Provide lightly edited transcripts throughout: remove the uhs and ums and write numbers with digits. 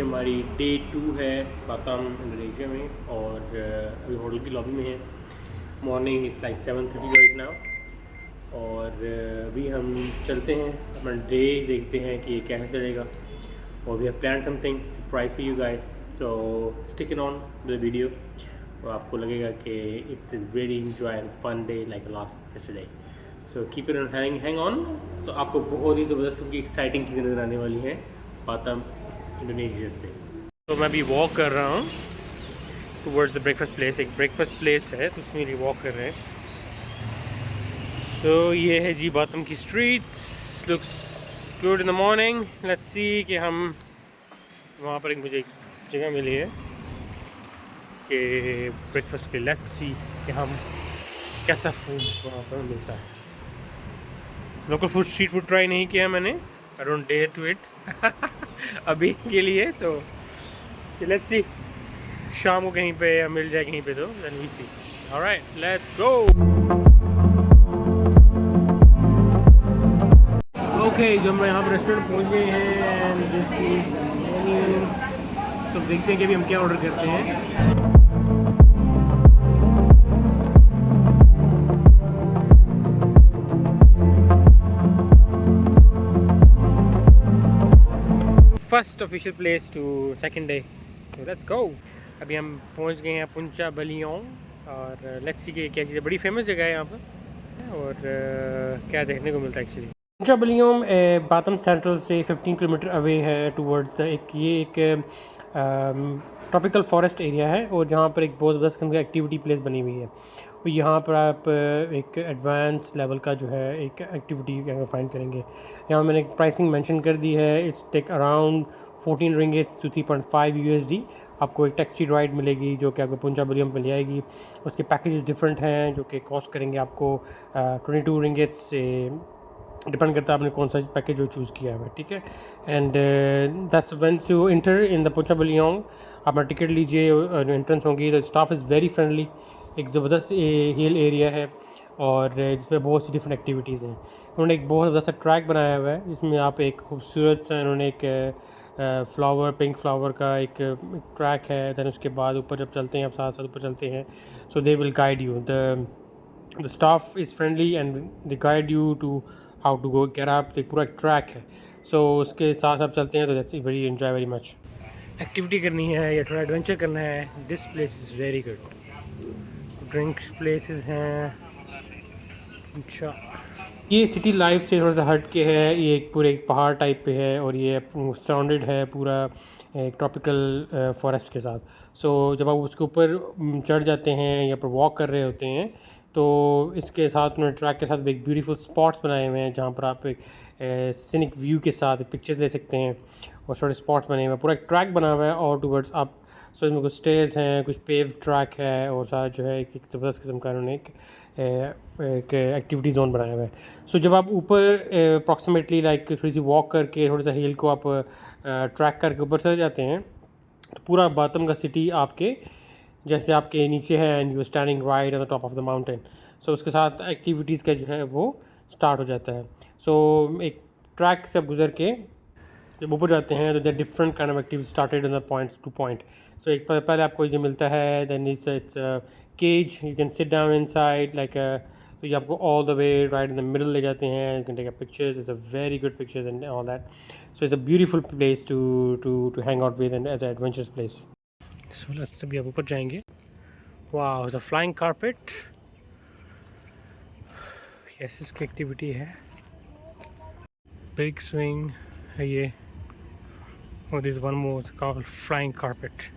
हमारी डे 2 है बाताम इंडोनेशिया में और अभी होटल की लॉबी में है। Morning is like 7:30 right now और अभी हम चलते हैं अपना डे देखते हैं कि कैसे चलेगा और we have plan something surprise for you guys, so stick in on the video और आपको लगेगा कि it's very enjoy and fun day like last yesterday. So keep it on hang on. तो आपको बहुत ही ज़बरदस्त की एक्साइटिंग चीज़ें नज़र आने वाली हैं बाताम इंडोनेशिया से। तो मैं अभी वॉक कर रहा हूँ टूवर्ड्स द ब्रेकफास्ट प्लेस। एक ब्रेकफास्ट प्लेस है तो उसमें लिए वॉक कर रहे हैं। तो ये है जी बाताम की streets, looks good in the morning. Let's see कि हम वहाँ पर एक मुझे एक जगह मिली है कि ब्रेकफास्ट के, लेट्स सी कि हम कैसा फूड वहाँ पर मिलता है। Local food, street food try नहीं किया मैंने, I don't dare to it अभी के लिए। तो लेट्स सी शाम को कहीं पे या मिल जाए कहीं पे तो then we see. Alright, let's go. Okay, जब मैं यहाँ पर रेस्टोरेंट पहुँच गए हैं एंड दिस इज मेन्यू। तो देखते हैं कि अभी हम क्या ऑर्डर करते हैं। First official place to second day, तो लेट्स गो। अभी हम पहुंच गए हैं पुंचा बलियोंग और लेट्स सी कि क्या चीज़ है। बड़ी फेमस जगह है यहाँ पर और क्या देखने को मिलता है एक्चुअली। पुंचा बलियोंग बातम सेंट्रल से 15 किलोमीटर अवे है टूवर्ड्स एक ट्रॉपिकल फॉरेस्ट एरिया है और जहाँ पर एक बहुत ज़बरदस्त किस्म की एक्टिविटी प्लेस बनी हुई है। तो यहाँ पर आप एक एडवांस लेवल का जो है एक एक्टिविटी फाइंड करेंगे। यहाँ मैंने एक प्राइसिंग मेंशन कर दी है। It's take around 14 ringgits to 3.5 USD। आपको एक टैक्सी राइड मिलेगी जो कि आपको पुंचा बलियोंग में ले आएगी। उसके पैकेजेस डिफरेंट हैं जो कि कॉस्ट करेंगे आपको 22 रिंगिट्स से, डिपेंड करता है आपने कौन सा पैकेज जो चूज़ किया है, ठीक है। And that's once you enter in the Puncak Beliung, अपना टिकट लीजिए, एंट्रेंस होगी। तो स्टाफ इज़ वेरी फ्रेंडली। एक ज़बरदस्त हिल एरिया है और जिसमें बहुत सी डिफरेंट एक्टिविटीज़ हैं। उन्होंने एक बहुत ज़बरदस्त ट्रैक बनाया हुआ है जिसमें आप एक खूबसूरत सा, उन्होंने एक पिंक फ्लावर का एक ट्रैक है। दैन उसके बाद ऊपर जब चलते हैं, आप साथ साथ ऊपर चलते हैं, so they will guide you. The staff is friendly and they guide you to how to go get up. तो पूरा एक ट्रैक है, सो उसके साथ साथ चलते हैं तो that's very enjoy very much. Activity करनी है या थोड़ा एडवेंचर करना है, this place is very good. Drinks places हैं। अच्छा, ये सिटी लाइफ से थोड़ा सा हट के है। ये एक पूरे एक पहाड़ टाइप पे है और ये सराउंडेड है पूरा एक ट्रॉपिकल फॉरेस्ट के साथ। सो जब आप उसके ऊपर चढ़ जाते हैं या पर वॉक कर रहे होते हैं तो इसके साथ उन्होंने ट्रैक के साथ एक ब्यूटीफुल स्पॉट्स बनाए हुए हैं जहाँ पर आप एक सीनिक व्यू के साथ पिक्चर्स ले सकते हैं और छोटे स्पॉट्स बने हुए हैं। पूरा एक ट्रैक बना हुआ है और टूवर्ड्स आप, सो इसमें कुछ स्टेज हैं, कुछ पेव ट्रैक है और सारा जो है एक ज़बरदस्त किस्म का उन्होंने एक एक्टिविटी जोन बनाया हुआ है। सो जब आप ऊपर अप्रॉक्सीमेटली लाइक थोड़ी सी वॉक करके थोड़ा सा हिल को आप ट्रैक करके ऊपर चले जाते हैं तो पूरा बातम का सिटी आपके जैसे आपके नीचे है and you standing right on the top of the mountain. So उसके साथ एक्टिविटीज़ का जो है वो स्टार्ट हो जाता है। सो एक ट्रैक से गुजर के जब ऊपर जाते हैं तो there different kind of activity started in the points to point. So एक पहले आपको ये मिलता है, then it's cage, you can sit down inside like, तो ये आपको all the way right in the middle ले जाते हैं। You can take a pictures, it's a very good pictures and all that. So it's a beautiful place to hang out with and as a adventurous place. So let's अभी आप ऊपर जाएंगे। वाह, the flying carpet, yes इसकी activity है। Big swing है ये और this one more called flying carpet.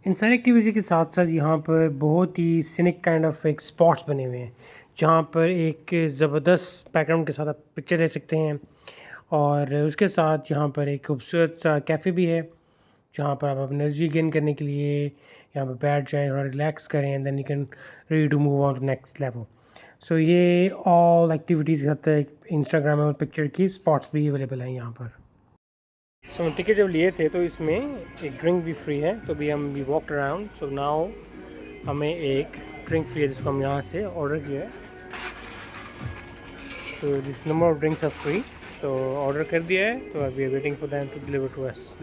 इन सारी एक्टिविटी के साथ साथ यहाँ पर बहुत ही सिनिक काइंड ऑफ एक स्पॉट्स बने हुए हैं जहाँ पर एक ज़बरदस्त बैकग्राउंड के साथ आप पिक्चर ले सकते हैं और उसके साथ यहाँ पर एक खूबसूरत सा कैफ़े भी है जहाँ पर आप एनर्जी गेन करने के लिए यहाँ पर बैठ जाएँ और रिलैक्स करें and then you can ready to move on to next level. So ये ऑल एक्टिविटीज़ के साथ इंस्टाग्राम और पिक्चर की स्पॉट्स भी अवेलेबल हैं यहाँ पर। सो हम टिकट जब लिए थे तो इसमें एक ड्रिंक भी फ्री है, तो भी हम भी वॉकड अराउंड। सो नाउ हमें एक ड्रिंक फ्री है जिसको हम यहाँ से ऑर्डर किया है। तो this number of drinks are free, so order कर दिया है, तो we are waiting for them to deliver to us.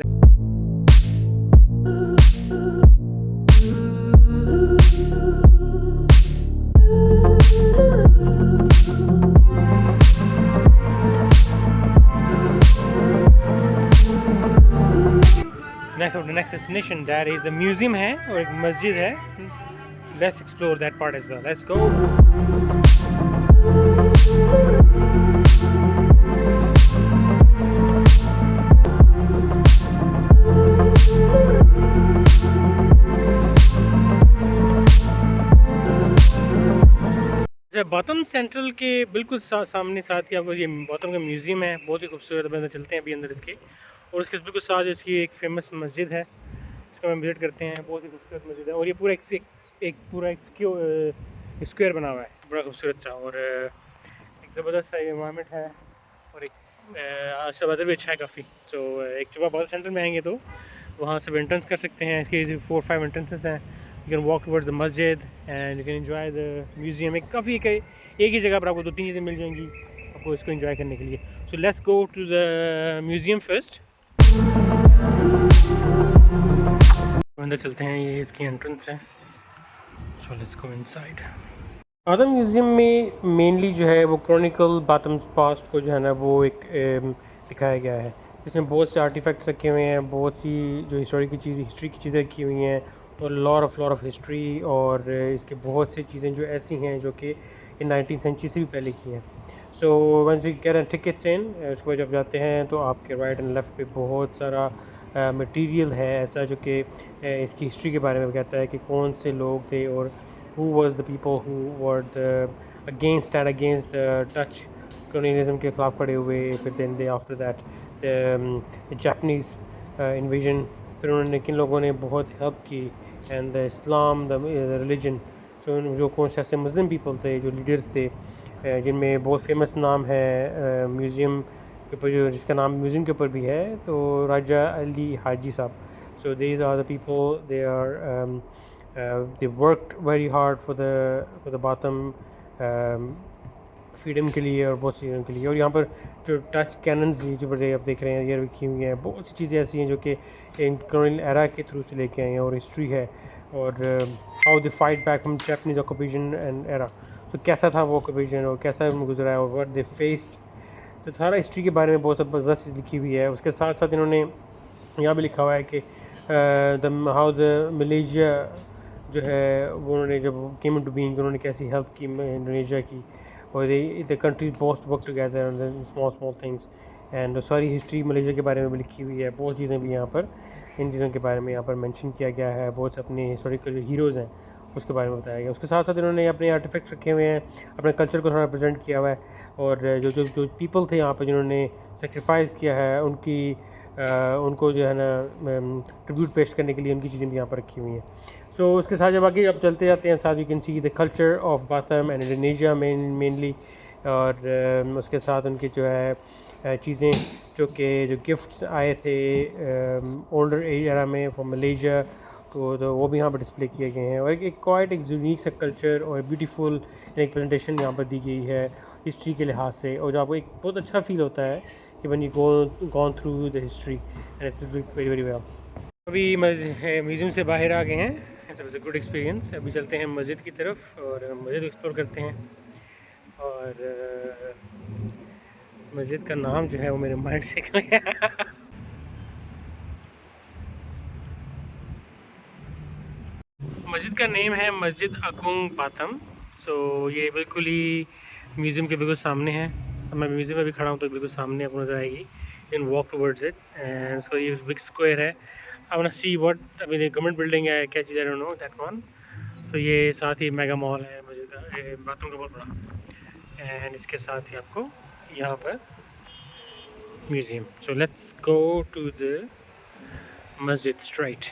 Next destination that is a museum है और एक मस्जिद है। Let's explore that part as well, let's go. Batam central के बिल्कुल सामने साथ ही आपको ये बातम का म्यूज़ियम है, बहुत ही खूबसूरत। अब अंदर चलते हैं अभी अंदर इसके, और इसके बिल्कुल साथ इसकी एक फेमस मस्जिद है, इसको हम विज़िट करते हैं। बहुत ही खूबसूरत मस्जिद है और ये पूरा एक स्क्वायर बना हुआ है, बड़ा खूबसूरत सा, और एक ज़बरदस्त सा इन्वायरमेंट है, और एक आज का वेदर भी अच्छा है काफ़ी। तो एक जब आप बातम सेंटर में आएंगे तो वहाँ से एंट्रेंस कर सकते हैं। इसके 4-5 एंट्रेंसेस हैं। You can walk towards the masjid and you can enjoy the museum। एक ही जगह पर आपको 2-3 चीज़ें मिल जाएंगी आपको इसको enjoy करने के लिए। So let's go to the museum first। अंदर चलते हैं, ये इसकी एंट्रेंस है। So let's go inside। Batam museum में मेनली जो है वो क्रॉनिकल बातम्स पास्ट को जो है ना वो एक दिखाया गया है, जिसमें बहुत से आर्टिफैक्ट्स रखे हुए हैं, बहुत सी जो हिस्ट्री की चीज़ें रखी हुई हैं, और लॉर ऑफ हिस्ट्री, और इसके बहुत सी चीज़ें जो ऐसी हैं जो कि इन 19th सेंचुरी से भी पहले की हैं। So once you get tickets in, उसके बाद जब जाते हैं तो आपके राइट एंड लेफ़्ट पे बहुत सारा मटेरियल है ऐसा जो कि इसकी हिस्ट्री के बारे में कहता है कि कौन से लोग थे और who was the people who were against the Dutch colonialism के ख़िलाफ़ खड़े हुए। फिर then they after that the Japanese invasion, फिर उन्होंने किन लोगों ने बहुत हेल्प की, and the Islam the religion. So जो कौन से ऐसे मुस्लिम पीपल थे जो लीडर्स थे, जिनमें बहुत फेमस नाम है म्यूज़ियम के ऊपर, जो जिसका नाम म्यूज़ियम के ऊपर भी है, तो राजा अली हाजी साहब। So these are the people, they are they worked very hard for the Batam freedom के लिए और बहुत चीज़ों के लिए। और यहाँ पर जो टच कैनन्स जो बड़े आप देख रहे हैं ये रखी हुई हैं, बहुत सी चीज़ें ऐसी हैं जो कि इन कॉलोनियल एरा के थ्रू से लेके आए हैं, और हिस्ट्री है, और how they fight back from Japanese occupation and era. तो कैसा था वो ऑक्यूपेशन और कैसा गुजरा है, और व्हाट दे फेस्ड। तो सारा हिस्ट्री के बारे में बहुत ज़बरदस्त चीज़ लिखी हुई है। उसके साथ साथ इन्होंने यहाँ भी लिखा हुआ है कि हाउ द मलेशिया जो है वो उन्होंने जब केम इनटू बीइंग उन्होंने कैसी हेल्प की इंडोनेशिया की, और the countries both work together on small things. And सारी हिस्ट्री मलेशिया के बारे में भी लिखी हुई है, बहुत चीज़ें भी यहाँ पर इन चीज़ों के बारे में यहाँ पर मेंशन किया गया है। बहुत से अपने हिस्टोरिकल जो हीरोज़ हैं उसके बारे में बताया गया। उसके साथ साथ इन्होंने अपने आर्टिफैक्ट्स रखे हुए हैं, अपने कल्चर को थोड़ा रिप्रेजेंट किया हुआ है, और जो पीपल थे यहाँ पर जिन्होंने सेक्रीफाइस किया है उनको जो है ना ट्रिब्यूट पेश करने के लिए उनकी चीज़ें भी यहाँ पर रखी हुई हैं। सो उसके साथ जब आगे अब चलते जाते हैं साथ, you can see the culture of Batam and Indonesia mainly, और उसके साथ उनकी जो है चीज़ें जो गिफ्ट्स आए थे ओल्डर एरा में फ्रॉम मलेशिया, तो वो भी यहाँ पर डिस्प्ले किए गए हैं, और एक क्वाइट एक यूनिक सा कल्चर और ब्यूटीफुल एक प्रेजेंटेशन यहाँ पर दी गई है हिस्ट्री के लिहाज से, और जो आपको एक बहुत अच्छा फील होता है कि when you gone through the history and it's very well। अभी म्यूज़ियम से बाहर आ गए हैं, it's was a good experience. अभी चलते हैं मस्जिद की तरफ और मस्जिद एक्सप्लोर करते हैं, और मस्जिद का नाम जो है वो मेरे माइंड से निकल गया। मस्जिद का नेम है मस्जिद अकुंग बातम। सो ये बिल्कुल ही म्यूज़ियम के बिल्कुल सामने है। मैं म्यूज़ियम में भी खड़ा हूँ तो बिल्कुल सामने आपको नज़र आएगी। In walk towards it, and उसका ये बिग स्क्वायर है। I want to see what अभी गवर्नमेंट बिल्डिंग है, क्या चीज़, I don't know that one. So ये साथ ही मेगा मॉल है मस्जिद का, बातम का बहुत बड़ा, एंड इसके साथ ही आपको यहाँ पर museum. So let's go to the masjid straight.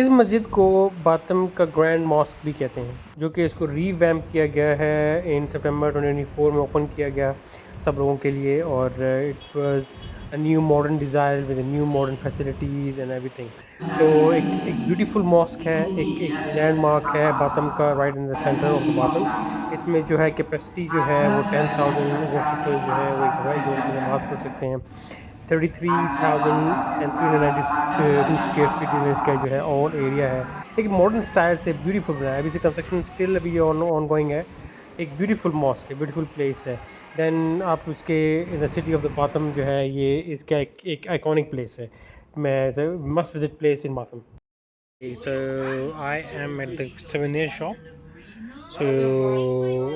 इस मस्जिद को बातम का ग्रैंड मॉस्क भी कहते हैं, जो कि इसको रीवैम्प किया गया है इन सितंबर 2024 में ओपन किया गया सब लोगों के लिए। और it was a new modern design with new modern facilities and everything. So एक ब्यूटीफुल मॉस्क है, एक लैंडमार्क है बातम का, right in the centre of the Batam. इसमें जो है कैपेसिटी जो है वो 10,000 वर्शिपर्स जो है वो एक दफ़ा एक में नमाज़ पढ़ सकते हैं। 33,392 स्क्वायर फीट में इसका जो है ऑल एरिया है। एक मॉडर्न स्टाइल से ब्यूटीफुल बनाया है। अभी से कंस्ट्रक्शन स्टिल अभी ऑन गोइंग है। एक ब्यूटीफुल मॉस्क है, ब्यूटीफुल प्लेस है। देन आप उसके in the city of the Batam जो है, ये इसका एक आइकॉनिक प्लेस है। मैं must visit place in Batam. So I am at the souvenir shop. सो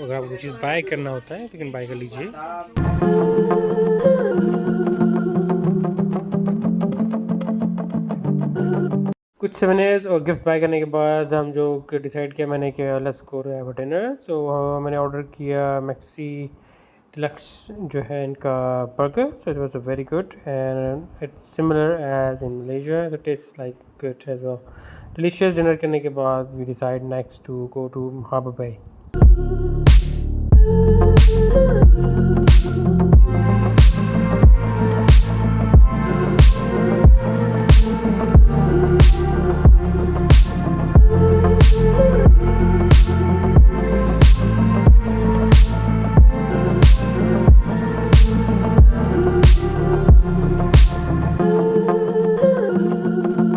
अगर आपको कुछ चीज़ बाय करना होता है तो कैन बाय कर लीजिए। कुछ सोवेनिर्स और गिफ्ट बाय करने के बाद हम जो डिसाइड किया मैंने कि let's go to have a dinner. So मैंने ऑर्डर किया मैक्सी डिलक्स जो है इनका burger. So it was a very good and it's similar as in Malaysia, the taste like good as well. Delicious dinner करने के बाद we decide next to go to Harbour Bay.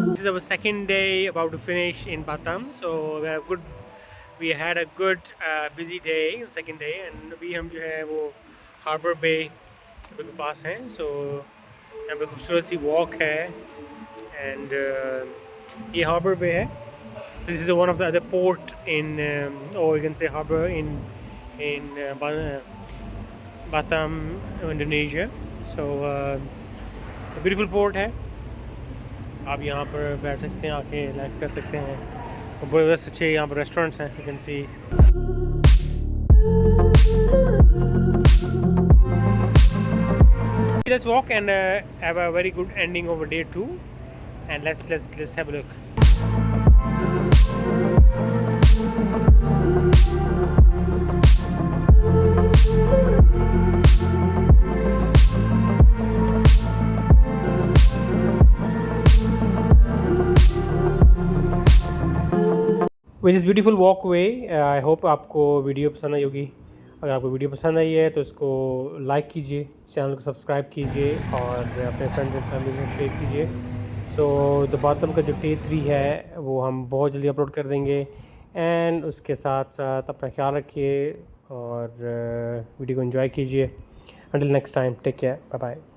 This is our second day about to finish in Batam, so we had a good busy day second day, and अभी हम जो है वो harbour बे के पास हैं। सो यहाँ पे खूबसूरत सी वॉक है एंड ये हार्बर बे है। This is one of the other port in और you can say harbour in Batam Indonesia. So beautiful port है। आप यहाँ पर बैठ सकते हैं, आके रिलैक्स कर सकते हैं। और बहुत अच्छे यहाँ पर रेस्टोरेंट्स हैं, you can C. Let's walk and have a very good ending over day 2, and let's have a look. With इस beautiful walk way, I hope आपको वीडियो पसंद आई होगी। अगर आपको वीडियो पसंद आई है तो इसको लाइक कीजिए, चैनल को सब्सक्राइब कीजिए और अपने फ्रेंड्स एंड फैमिली में शेयर कीजिए। सो द बातम का जो डे 3 है वो हम बहुत जल्दी अपलोड कर देंगे। एंड उसके साथ साथ अपना ख्याल रखिए और वीडियो को एंजॉय कीजिए। Until next time, take care, bye bye.